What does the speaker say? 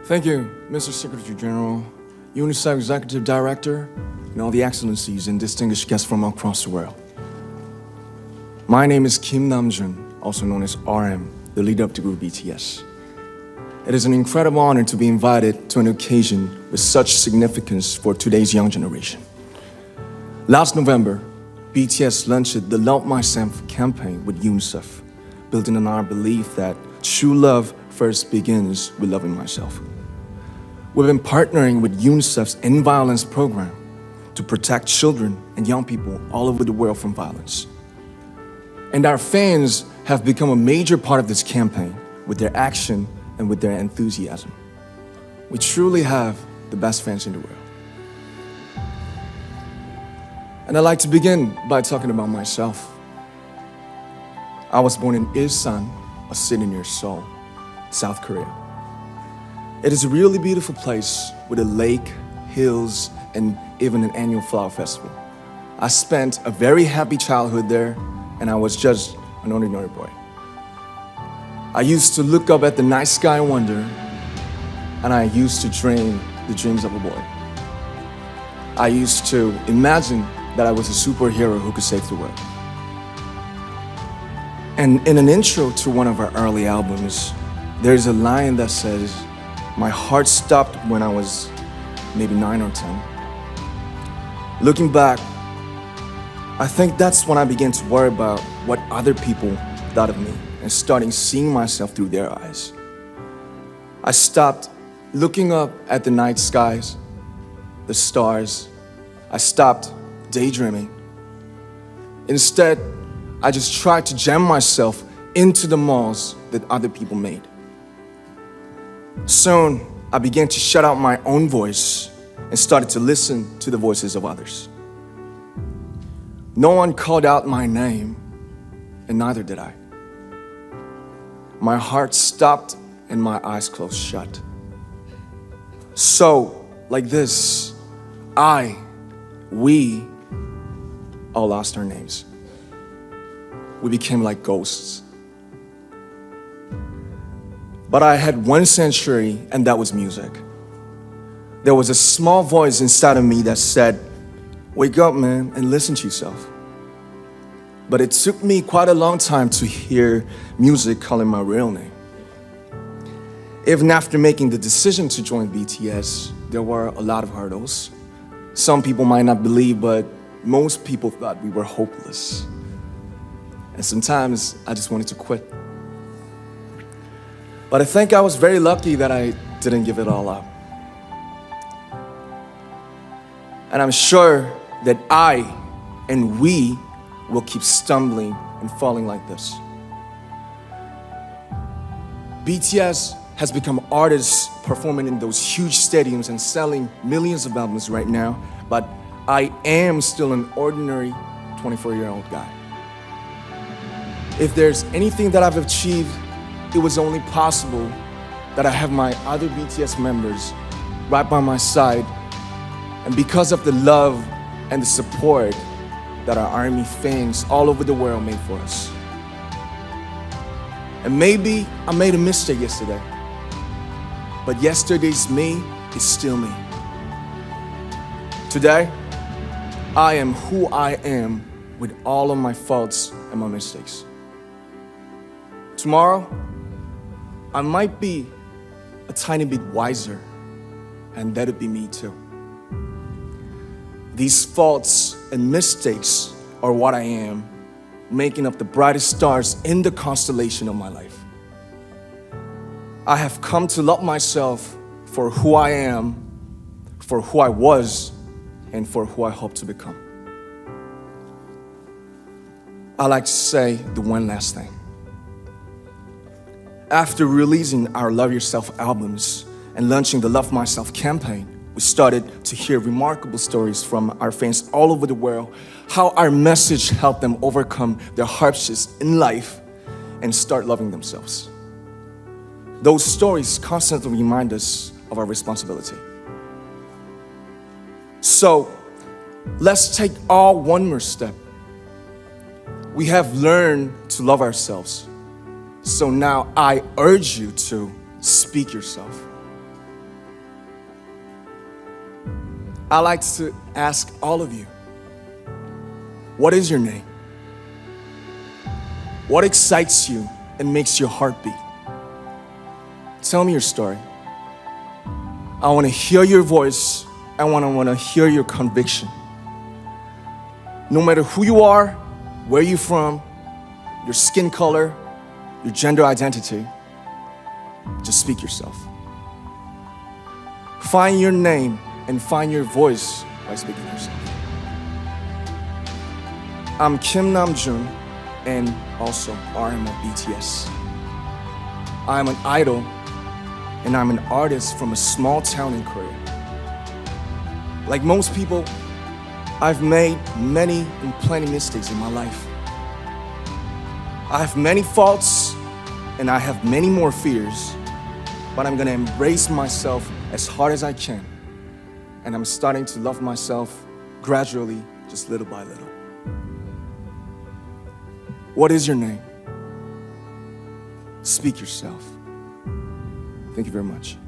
Thank you, Mr. Secretary General, UNICEF Executive Director, and all the excellencies and distinguished guests from across the world. My name is Kim Namjoon, also known as RM, the leader of the group BTS. It is an incredible honor to be invited to an occasion with such significance for today's young generation. Last November, BTS launched the Love Myself campaign with UNICEF, building on our belief that true love first begins with loving myself. We've been partnering with UNICEF's End Violence program to protect children and young people all over the world from violence. And our fans have become a major part of this campaign with their action and with their enthusiasm. We truly have the best fans in the world. And I'd like to begin by talking about myself. I was born in Ilsan, a city near Seoul, South Korea. It is a really beautiful place with a lake, hills, and even an annual flower festival. I spent a very happy childhood there, and I was just an ordinary boy. I used to look up at the night sky and wonder, and I used to dream the dreams of a boy. I used to imagine that I was a superhero who could save the world. And in an intro to one of our early albums, there's a line that says, "My heart stopped when I was maybe 9 or 10. Looking back, I think that's when I began to worry about what other people thought of me and starting seeing myself through their eyes. I stopped looking up at the night skies, the stars. I stopped daydreaming. Instead, I just tried to jam myself into the malls that other people made. Soon, I began to shut out my own voice and started to listen to the voices of others. No one called out my name, and neither did I. My heart stopped and my eyes closed shut. So, like this, we all lost our names. We became like ghosts. But I had one sanctuary, and that was music. There was a small voice inside of me that said, "Wake up, man, and listen to yourself." But it took me quite a long time to hear music calling my real name. Even after making the decision to join BTS, there were a lot of hurdles. Some people might not believe, but most people thought we were hopeless. And sometimes I just wanted to quit. But I think I was very lucky that I didn't give it all up. And I'm sure that I and we will keep stumbling and falling like this. BTS has become artists performing in those huge stadiums and selling millions of albums right now, but I am still an ordinary 24-year-old guy. If there's anything that I've achieved, it was only possible that I have my other BTS members right by my side, and because of the love and the support that our ARMY fans all over the world made for us. And maybe I made a mistake yesterday, but yesterday's me is still me. Today, I am who I am with all of my faults and my mistakes. Tomorrow, I might be a tiny bit wiser, and that'll be me too. These faults and mistakes are what I am, making up the brightest stars in the constellation of my life. I have come to love myself for who I am, for who I was, and for who I hope to become. I like to say the one last thing. After releasing our Love Yourself albums and launching the Love Myself campaign, we started to hear remarkable stories from our fans all over the world, how our message helped them overcome their hardships in life and start loving themselves. Those stories constantly remind us of our responsibility. So, let's take all one more step. We have learned to love ourselves. So now I urge you to speak yourself. I like to ask all of you, what is your name? What excites you and makes your heart beat? Tell me your story. I want to hear your voice. I want to hear your conviction. No matter who you are, where you're from, your skin color, your gender identity, just speak yourself. Find your name and find your voice by speaking yourself. I'm Kim Namjoon and also RM of BTS. I'm an idol and I'm an artist from a small town in Korea. Like most people, I've made many and plenty mistakes in my life. I have many faults and I have many more fears, but I'm gonna embrace myself as hard as I can. And I'm starting to love myself gradually, just little by little. What is your name? Speak yourself. Thank you very much.